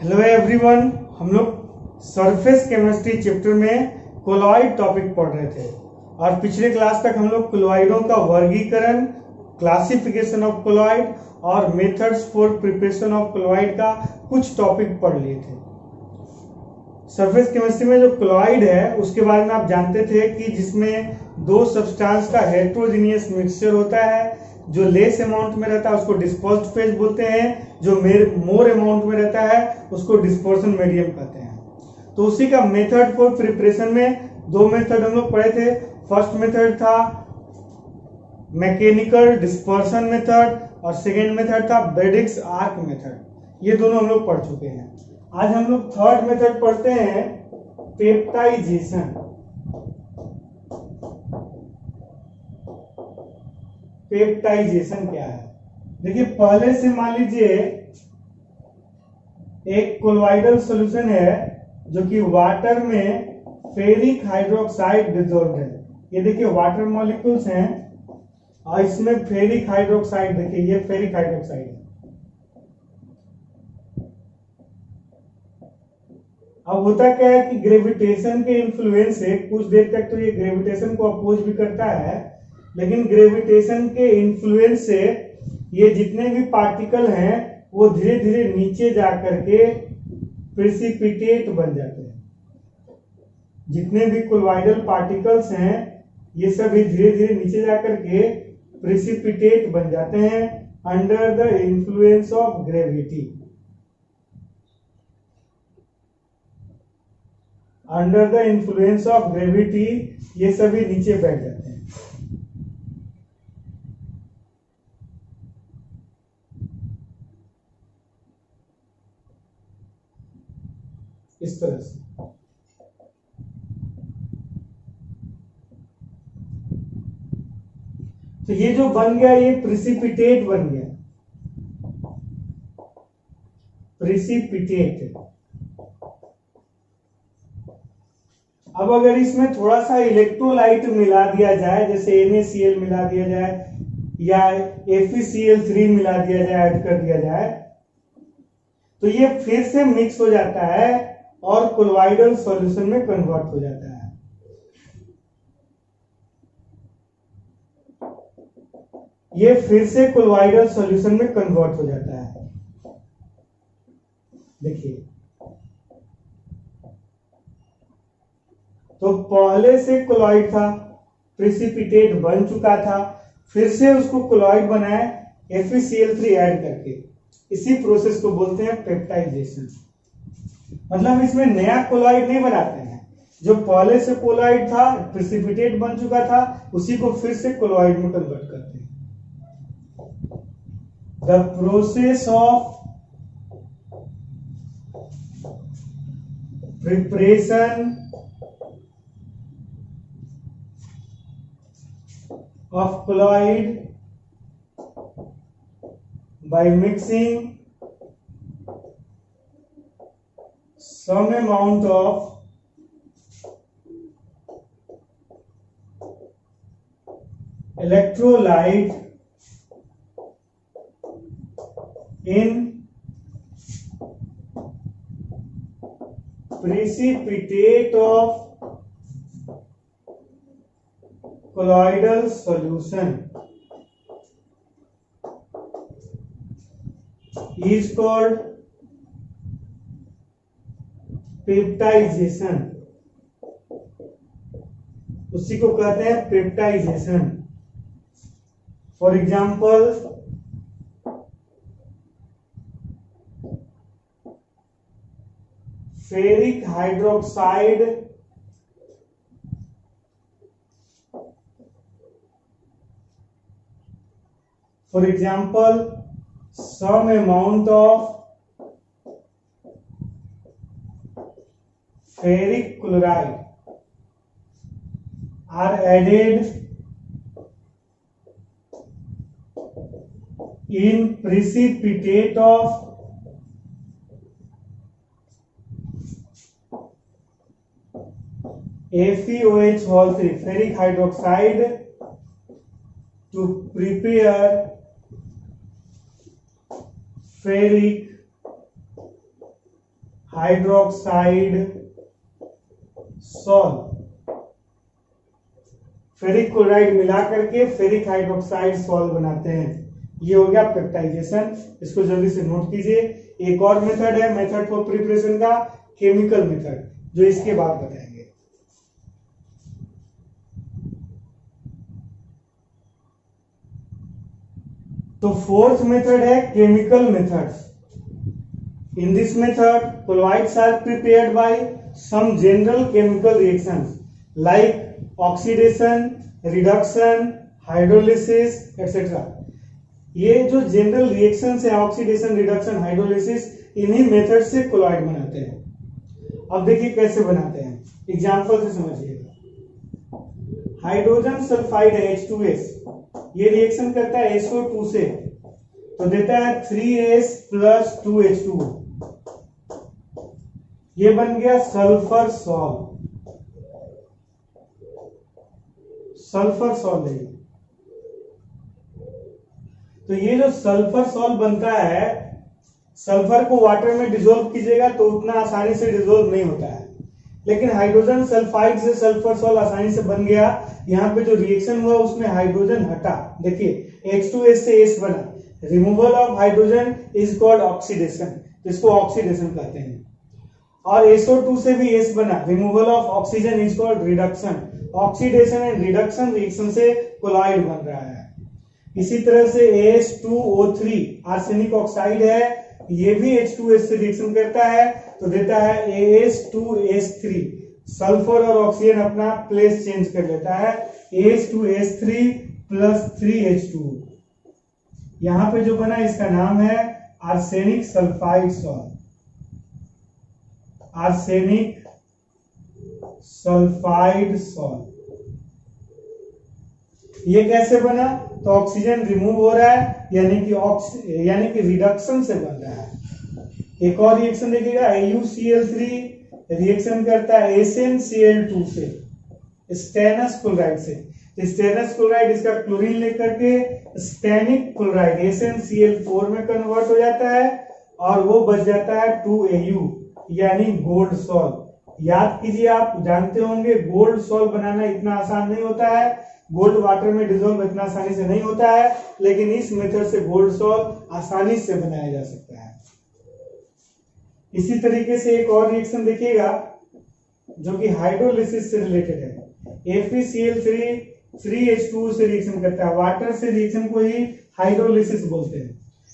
Hello everyone, हम लोग surface chemistry chapter में कोलॉइड टॉपिक पढ़ रहे थे और पिछले क्लास तक हम लोग कोलॉइडों का वर्गीकरण, क्लासिफिकेशन ऑफ कोलॉइड और methods for preparation of colloid का कुछ टॉपिक पढ़ लिए थे। सरफेस केमिस्ट्री में जो कोलॉइड है उसके बारे में आप जानते थे कि जिसमें दो सब्सटेंस का हेट्रोजीनियस मिक्सचर होता है। जो लेस अमाउंट में रहता है उसको डिस्पर्स्ड फेज बोलते हैं, जो मोर अमाउंट में रहता है उसको डिस्पर्सन मीडियम कहते हैं। तो उसी का मेथड फॉर प्रिपरेशन में दो मेथड हम लोग पढ़े थे। फर्स्ट मेथड था मैकेनिकल डिस्पर्सन मेथड और सेकेंड मेथड था ब्रेडिक्स आर्क मेथड। ये दोनों हम लोग पढ़ चुके हैं। आज हम लोग थर्ड मेथड पढ़ते हैं, पेप्टाइजेशन। पेप्टाइजेशन क्या है? देखिए, पहले से मान लीजिए एक कोलॉइडल सॉल्यूशन है जो कि वाटर में फेरिक हाइड्रोक्साइड डिसॉल्व्ड है। ये देखिए वाटर मॉलिक्यूल्स हैं और इसमें फेरिक हाइड्रोक्साइड, देखिए ये फेरिक हाइड्रोक्साइड है। अब होता क्या है कि ग्रेविटेशन के इन्फ्लुएंस से कुछ देर तक तो ये ग्रेविटेशन को अपोज भी करता है, लेकिन ग्रेविटेशन के इन्फ्लुएंस से ये जितने भी पार्टिकल हैं वो धीरे धीरे नीचे जाकर के प्रेसिपिटेट बन जाते हैं। जितने भी कोलॉइडल पार्टिकल्स हैं ये सब धीरे धीरे नीचे जाकर के प्रेसिपिटेट बन जाते हैं under the influence of gravity. Under the influence of gravity ये सभी नीचे बैठ जाते हैं। इस तरह से तो ये जो बन गया ये प्रेसिपिटेट बन गया, प्रेसिपिटेट। अब अगर इसमें थोड़ा सा इलेक्ट्रोलाइट मिला दिया जाए, जैसे NaCl मिला दिया जाए या FeCl3 मिला दिया जाए, ऐड कर दिया जाए, तो ये फिर से मिक्स हो जाता है और कोलॉइडल सॉल्यूशन में कन्वर्ट हो जाता है। ये फिर से कोलॉइडल सॉल्यूशन में कन्वर्ट हो जाता है। देखिए, तो पहले से कोलॉइड था, प्रेसिपिटेट बन चुका था, फिर से उसको कोलॉइड बनाए FeCl3 ऐड करके। इसी प्रोसेस को बोलते हैं पेप्टाइजेशन। मतलब इसमें नया कोलॉइड नहीं बनाते हैं, जो पहले से कोलॉइड था, प्रेसिपिटेट बन चुका था, उसी को फिर से कोलॉइड में कन्वर्ट करते हैं। The process of preparation of colloid by mixing some amount of electrolyte in precipitate of colloidal solution is called peptization. उसी को कहते हैं peptization. For example, ferric hydroxide for example, some amount of ferric chloride are added in precipitate of FeOH3, ferric hydroxide, to prepare ferric hydroxide salt, ferric chloride मिला करके ferric hydroxide salt बनाते हैं। ये हो गया पेप्टाइजेशन, इसको जल्दी से नोट कीजिए। एक और मेथड है, मेथड फॉर प्रिपरेशन का केमिकल मेथड, जो इसके बाद बताएंगे। तो फोर्थ मेथड है chemical methods. In this method, colloids are prepared by some general chemical reactions like oxidation, reduction, hydrolysis, etc. ये जो जनरल रिएक्शंस है, ऑक्सीडेशन, रिडक्शन, हाइड्रोलिसिस, इन्हीं मेथड से कोलॉइड बनाते हैं। अब देखिए कैसे बनाते हैं, एग्जांपल से समझिएगा। हाइड्रोजन सल्फाइड है H2S, ये रिएक्शन करता है SO2 से, तो देता है 3S प्लस 2H2O। ये बन गया सल्फर सॉल्ट, सल्फर सॉल्ट। तो ये जो सल्फर सॉल्ट बनता है, सल्फर को वाटर में डिसॉल्व कीजिएगा तो उतना आसानी से डिसॉल्व नहीं होता है, लेकिन हाइड्रोजन सल्फाइड से सल्फर सॉल्ट आसानी से बन गया। यहाँ पे जो रिएक्शन हुआ उसमें हाइड्रोजन हटा, देखिए H2S से S बना। Removal of hydrogen is called oxidation, इसको ऑक्सीडेशन कहते हैं। और SO2 से भी S बना, removal of oxygen is called reduction. Oxidation and reduction reaction से कोलॉइड बन रहा है। इसी तरह से H2O3 आर्सेनिक ऑक्साइड है, ये भी H2S से रिएक्शन करता है तो देता है AS2S3। सल्फर और ऑक्सीजन अपना प्लेस चेंज कर लेता है, AS2S3 प्लस 3H2। यहां पे जो बना इसका नाम है arsenic sulphide salt, arsenic sulphide salt. ये कैसे बना, तो ऑक्सीजन रिमूव हो रहा है, यानी कि रिडक्शन से बन रहा है। एक और रिएक्शन देखिएगा, AuCl3 रिएक्शन करता है SnCl2 से, स्टेनस क्लोराइड से। स्टेनस क्लोराइड इसका क्लोरीन लेकर के स्टेनिक क्लोराइड SnCl4 में कन्वर्ट हो जाता है और वो बच जाता है 2Au, यानी गोल्ड सॉल्ट। याद कीजिए, आप जानते होंगे गोल्ड सॉल्ट बनाना इतना आसान नहीं होता है, गोल्ड वाटर में डिसॉल्व इतना आसानी से नहीं होता है, लेकिन इस मेथड से गोल्ड सॉल्ट आसानी से बनाया जा सकता है। इसी तरीके से एक और रिएक्शन देखिएगा जो कि हाइड्रोलिसिस से रिलेटेड है। FeCl3 3H2 से रिएक्शन करता है, वाटर से रिएक्शन को ही हाइड्रोलिसिस बोलते हैं।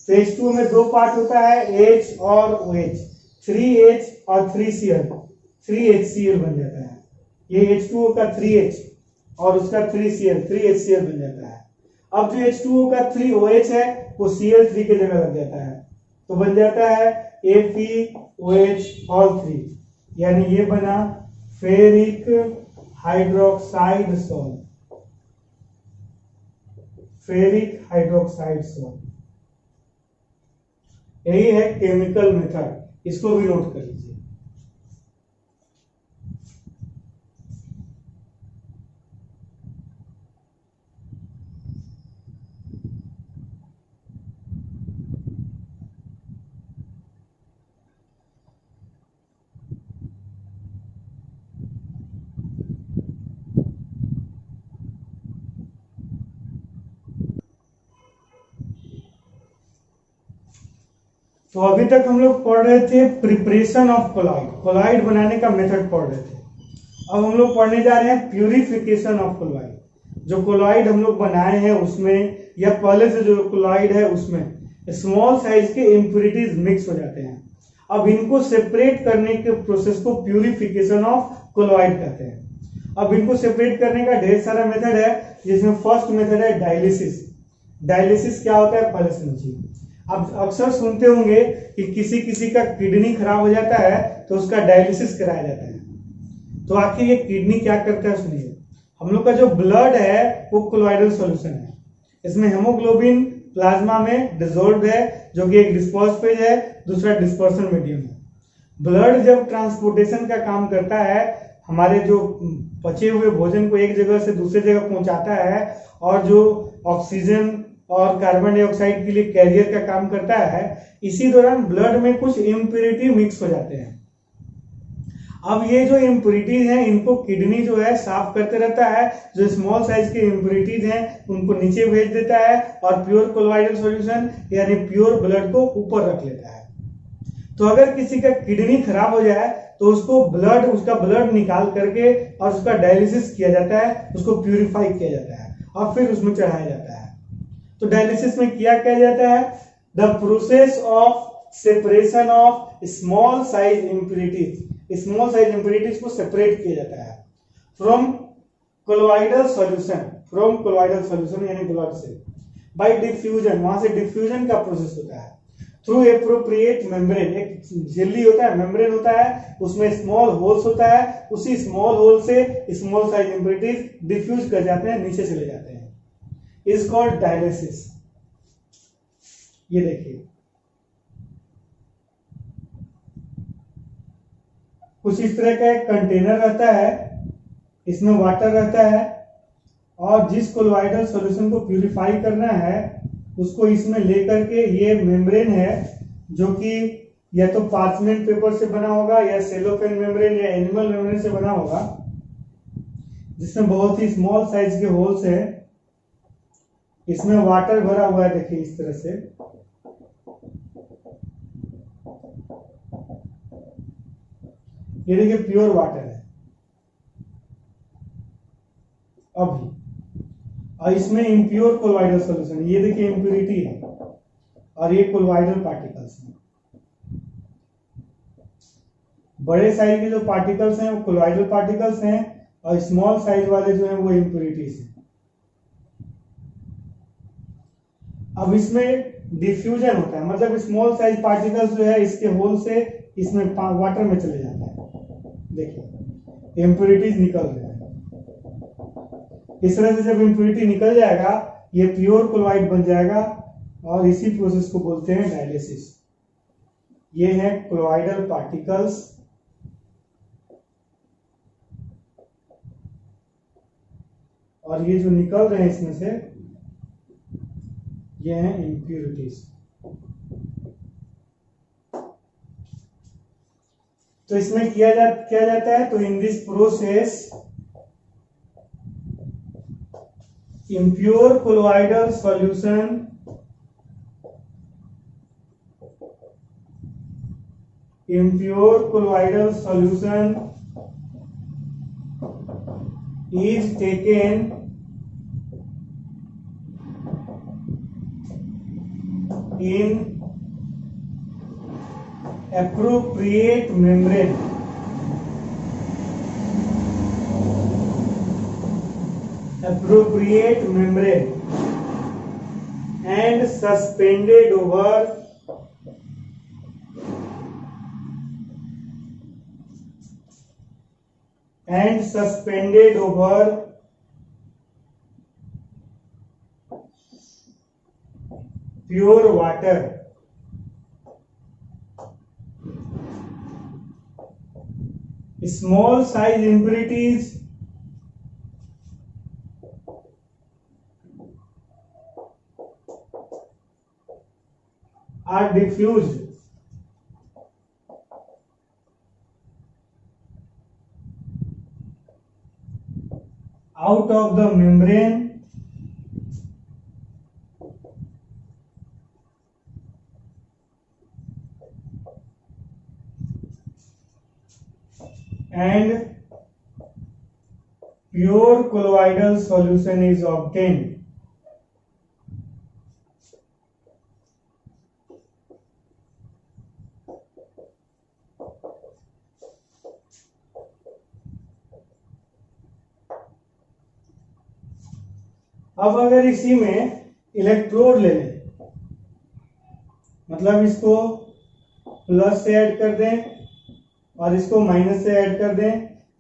तो H2 में दो पार्ट होता है, H और OH, 3H और 3Cl, 3HCl बन जाता है। ये H2O का 3H और उसका 3Cl, 3HCl बन जाता है। अब जो H2O का 3OH है वो Cl3 की जगह लग जाता है, तो बन जाता है FeOH3, यानी ये बना ferric hydroxide salt, ferric hydroxide salt. यही है केमिकल मेथड, इसको भी नोट कर लीजिए। तो अभी तक हम लोग पढ़ रहे थे प्रिपरेशन ऑफ कोलॉइड, कोलॉइड बनाने का मेथड पढ़ रहे थे। अब हम लोग पढ़ने जा रहे हैं प्यूरिफिकेशन ऑफ कोलॉइड। जो कोलॉइड हम लोग बनाए हैं उसमें, या पहले से जो कोलॉइड है उसमें स्मॉल साइज के इम्प्यूरिटीज मिक्स हो जाते हैं। अब इनको सेपरेट करने के प्रोसेस को प्यूरिफिकेशन ऑफ कोलॉइड कहते हैं। अब इनको सेपरेट करने का ढेर सारा मेथड है, जिसमें फर्स्ट मेथड है डायलिसिस। डायलिसिस क्या होता है पहले समझिए। अब अक्सर सुनते होंगे कि किसी किसी का किडनी खराब हो जाता है तो उसका डायलिसिस कराया जाता है। तो आखिर ये किडनी क्या करता है सुनिए। हम लोग का जो ब्लड है वो कोलॉइडल सॉल्यूशन है। इसमें हेमोग्लोबिन प्लाज्मा में डिसॉल्व है, जो कि एक डिस्पर्स फेज है, दूसरा डिस्पर्सन मीडियम है। ब्लड जब ट्रांसपोर्टेशन का काम करता है, हमारे जो बचे हुए भोजन को एक जगह से दूसरी जगह पहुंचाता है, और जो ऑक्सीजन और कार्बन डाइऑक्साइड के लिए कैरियर का काम करता है, इसी दौरान ब्लड में कुछ इम्प्यूरिटी मिक्स हो जाते हैं। अब ये जो इम्प्योरिटीज हैं इनको किडनी जो है साफ करते रहता है, जो स्मॉल साइज के इम्प्योरिटीज हैं उनको नीचे भेज देता है और प्योर कोलोइडल सॉल्यूशन यानी प्योर ब्लड को ऊपर रख लेता है। तो अगर किसी का किडनी खराब हो जाए तो उसका ब्लड निकाल करके और उसका डायलिसिस किया जाता है, उसको प्यूरिफाई किया जाता है और फिर उसमें चढ़ाया जाता है। तो डायलिसिस में किया जाता है, the process of separation of small size impurities को सेपरेट किया जाता है फ्रॉम कोलोइडल सॉल्यूशन यानी ब्लड से बाय डिफ्यूजन, वहां से डिफ्यूजन का प्रोसेस होता है थ्रू एप्रोप्रिएट मेम्ब्रेन। एक झिल्ली होता है, मेम्ब्रेन होता है, उसमें स्मॉल होल्स होता है, उसी स्मॉल होल से स्मॉल साइज इम्प्योरिटीज डिफ्यूज कर जाते हैं, नीचे चले जाते हैं, इज कॉल्ड डायलिसिस। ये देखिए कुछ इस तरह का एक कंटेनर रहता है, इसमें वाटर रहता है और जिस कोलोइडल सॉल्यूशन को प्यूरिफाई करना है उसको इसमें लेकर के, ये मेम्ब्रेन है जो कि या तो पार्चमेंट पेपर से बना होगा या सेलोफेन मेम्ब्रेन या एनिमल मेम्ब्रेन से बना होगा, जिसमें बहुत ही स्मॉल साइज के होल्स है। इसमें वाटर भरा हुआ है, देखिए इस तरह से। ये देखिए प्योर वाटर है अभी, और इसमें इम्प्योर कोलोइडल सॉल्यूशन, ये देखिए इम्प्योरिटी है और ये कोलोइडल पार्टिकल्स हैं। बड़े साइज के जो पार्टिकल्स हैं वो कोलोइडल पार्टिकल्स हैं और स्मॉल साइज वाले जो हैं वो इम्प्योरिटीज हैं। अब इसमें डिफ्यूजन होता है, मतलब स्मॉल साइज पार्टिकल्स जो है इसके होल से इसमें वाटर में चले जाता है। देखिए इम्प्योरिटीज निकल रहे हैं। इस तरह से जब इम्प्योरिटी निकल जाएगा ये प्योर कोलोइड बन जाएगा और इसी प्रोसेस को बोलते हैं डायलिसिस। ये है कोलोइडल पार्टिकल्स और ये जो निकल रहे हैं इसमें से ये हैं इम्प्योरिटीज। तो इसमें किया जाता है, तो in this process impure colloidal solution is taken in appropriate membrane and suspended over pure water. Small size impurities are diffused out of the membrane and pure colloidal solution is obtained. अब अगर इसी में electrode ले लें, मतलब इसको plus से add कर दें और इसको माइनस से ऐड कर दें,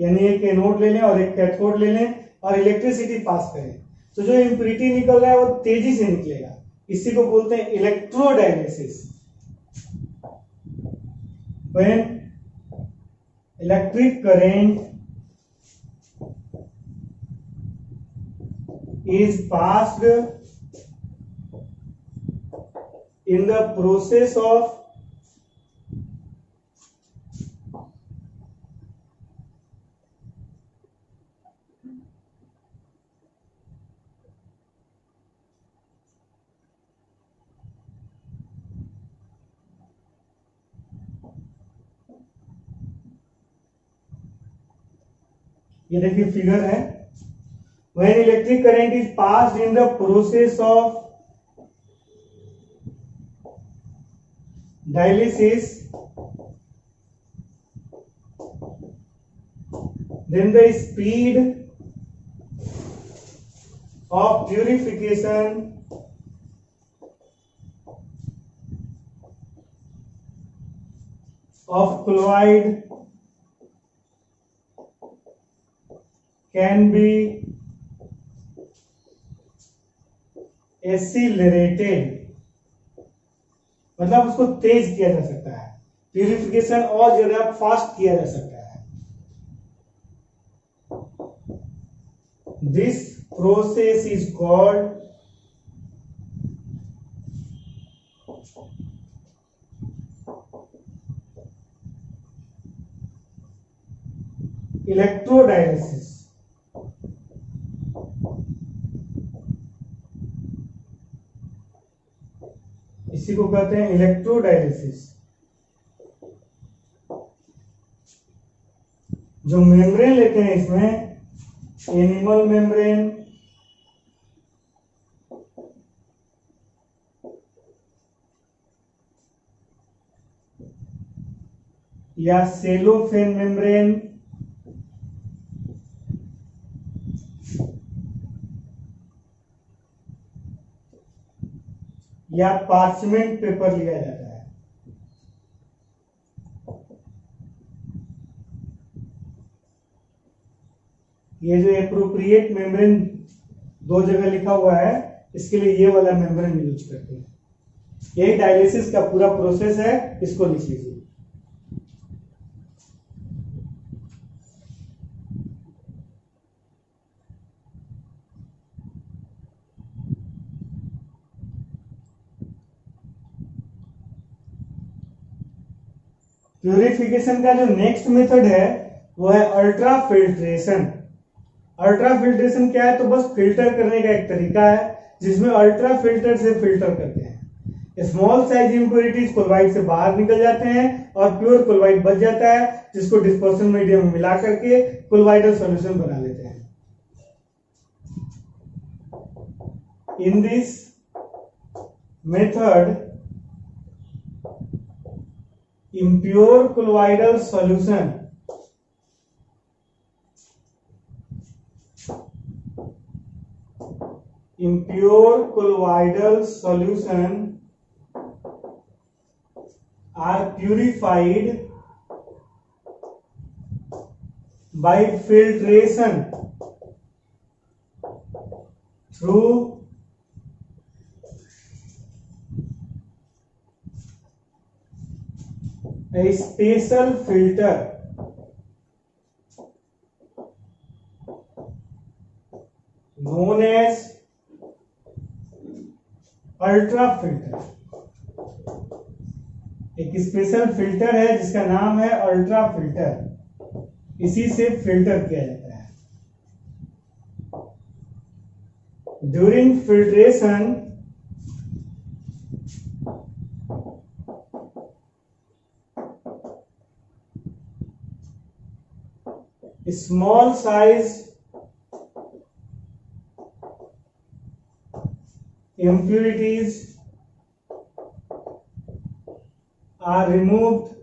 यानी एक एनोड ले लें और एक कैथोड ले लें और इलेक्ट्रिसिटी पास करें, तो जो इम्प्योरिटी निकल रहा है वो तेजी से निकलेगा। इसी को बोलते हैं electrodialysis. When electric current is passed in the process of ये देखिए फिगर है, when electric current is passed in the process of dialysis, then the speed of purification of colloid can be accelerated, मतलब उसको तेज किया जा सकता है, purification और ज्यादा फास्ट किया जा सकता है। This process is called electrodialysis. इसी को कहते हैं इलेक्ट्रोडायलिसिस। जो मेम्ब्रेन लेते हैं इसमें एनिमल मेम्ब्रेन, या सेलोफेन मेम्ब्रेन, या पार्चमेंट पेपर लिया जाता है। ये जो एप्रोप्रिएट मेम्ब्रेन दो जगह लिखा हुआ है, इसके लिए ये वाला मेम्ब्रेन यूज करते हैं। यही डायलिसिस का पूरा प्रोसेस है, इसको लिख लीजिए। प्यूरिफिकेशन का जो नेक्स्ट मेथड है वो है अल्ट्रा फिल्ट्रेशन। अल्ट्रा फिल्ट्रेशन क्या है? तो बस फिल्टर करने का एक तरीका है जिसमें अल्ट्रा फिल्टर से फिल्टर करते हैं। स्मॉल साइज इंप्योरिटीज क्लोराइड से बाहर निकल जाते हैं और प्योर क्लोराइड बच जाता है, जिसको डिस्पर्शन मीडियम में मिला करके क्लोराइडल सॉल्यूशन बना लेते हैं। In this method impure colloidal solution are purified by filtration through a special filter known as ultra filter. एक स्पेशल फिल्टर है जिसका नाम है अल्ट्रा फिल्टर, इसी से फिल्टर किया जाता है। During filtration small size impurities are removed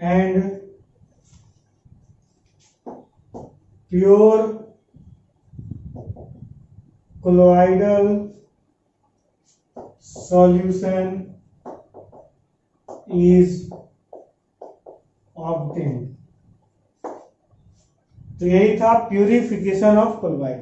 and pure colloidal solution is obtained। तो यही था प्यूरिफिकेशन ऑफ क्लोराइड।